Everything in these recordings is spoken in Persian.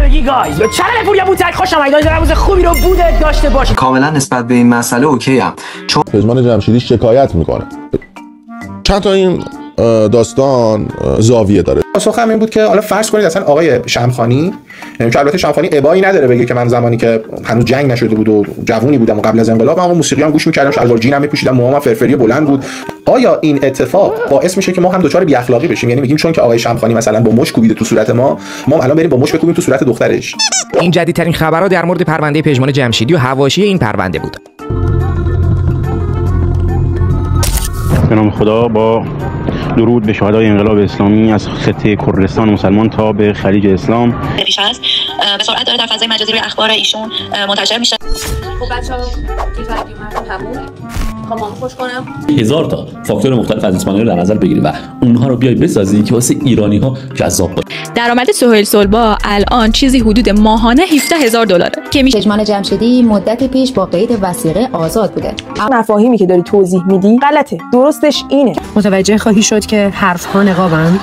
همگی گایز به چنل پوریا بوتک خوش آمدید. روز خوبی رو بوده داشته باشید. کاملا نسبت به این مسئله اوکی ام، چون پژمان جمشیدی شکایت میکنه. چند تا این داستان زاویه داره. پاسخم این بود که حالا فرض کنید اصلا آقای شمخانی، که البته شمخانی ابایی نداره بگه که من زمانی که هنوز جنگ نشده بود و جوونی بودم و قبل از انقلاب من موسیقی هم گوش می‌کردم، شلوار جین هم می‌پوشیدم، موهام فرفری بلند بود. آیا این اتفاق باعث میشه که ما هم دچار بی اخلاقی بشیم؟ یعنی میگیم چون که آقای شمخانی مثلا با مش کوبیده تو صورت ما الان بریم با مش بکوبیم تو صورت دخترش؟ این جدیدترین خبرها در مورد پرونده پژمان جمشیدی و حواشی این پرونده بود. به نام خدا، با درود به شهدای انقلاب اسلامی از خطه کردستان مسلمان تا به خلیج اسلام. پیش است به سرعت داره در فضای مجازی روی اخبار ایشون منتشر میشه. خب بچه‌ها این ویدیو من تموم. میخوام خوش کنم 1000 تا فاکتور مختلف از اسپانیا رو در نظر بگیری و اونها رو بیای بسازی که واسه ایرانی‌ها جذاب باشه. درآمد سهیل سلبا الان چیزی حدود ماهانه $17000 که پژمان جمشیدی مدت پیش با قید وثیقه آزاد بوده. مفاهیمی که داری توضیح میدی غلطه. درستش اینه. متوجه خواهی شد که حرف‌ها نقابند.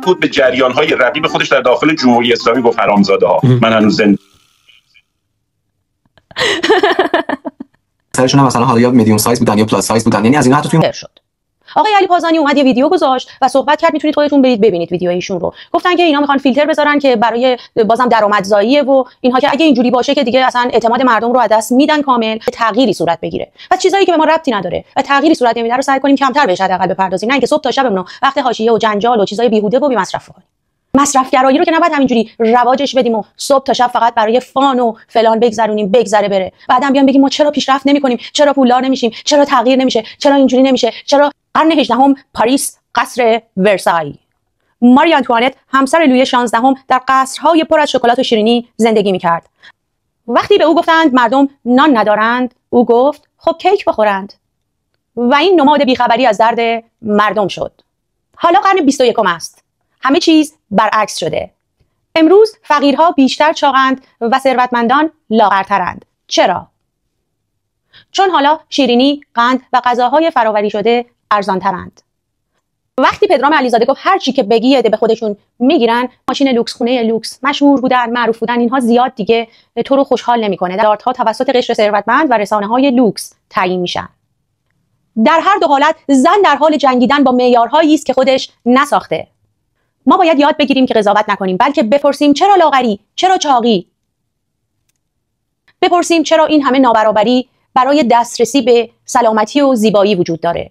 بود به جریان‌های رقیب خودش در داخل جمهوری اسلامی گفت حرامزاده‌ها. من هنوز زنده سرشون هم مثلا حالا یا میدیوم سایز بودن یا پلاس سایز بودن، یعنی از اینا حتی توی شد. آقای علی پازانی اومد یه ویدیو گذاشت و صحبت کرد، میتونید خودتون برید ببینید ویدیو ایشون رو. گفتن که اینا میخوان فیلتر بذارن که برای بازم درآمدزاییه و اینها، که اگه اینجوری باشه که دیگه اصلا اعتماد مردم رو از دست میدن کامل، تغییری صورت بگیره. و چیزایی که به ما ربطی نداره و تغییری صورت نمیده رو سعی کنیم کمتر بهش حداقل بپردازیم، نه اینکه صبح تا شبمون وقت حاشیه و جنجال و چیزای بیهوده و بی مصرف کنیم. مصرفگرایی رو که نباید همینجوری رواجش بدیم و صبح تا شب فقط برای فان و فلان بگذرونیم، بگذره بره. بعدم بیان بگیم ما چرا پیشرفت نمی‌کنیم، چرا پولدار نمیشیم، چرا تغییر نمیشه، چرا اینجوری نمیشه، چرا قرن 18 پاریس قصر ورسای. ماری آنتوانت همسر لویی 16 در قصرهای پر از شکلات و شیرینی زندگی می‌کرد. وقتی به او گفتند مردم نان ندارند، او گفت خب کیک بخورند. و این نماد بیخبری از درد مردم شد. حالا قرن 21 است. همه چیز برعکس شده. امروز فقیرها بیشتر چاقند و ثروتمندان لاغرترند. چرا؟ چون حالا شیرینی، قند و غذاهای فراوری شده ارزانترند. وقتی پدرام علیزاده گفت هر چی که بگی عده به خودشون میگیرن، ماشین لوکس، خونه لوکس، مشهور بودن، معروف بودن، اینها زیاد دیگه تو رو خوشحال نمیکنه. دارت‌ها توسط قشر ثروتمند و رسانه‌های لوکس تعیین میشن. در هر دو حالت زن در حال جنگیدن با معیارهایی است که خودش نساخته. ما باید یاد بگیریم که قضاوت نکنیم، بلکه بپرسیم چرا لاغری، چرا چاقی، بپرسیم چرا این همه نابرابری برای دسترسی به سلامتی و زیبایی وجود داره.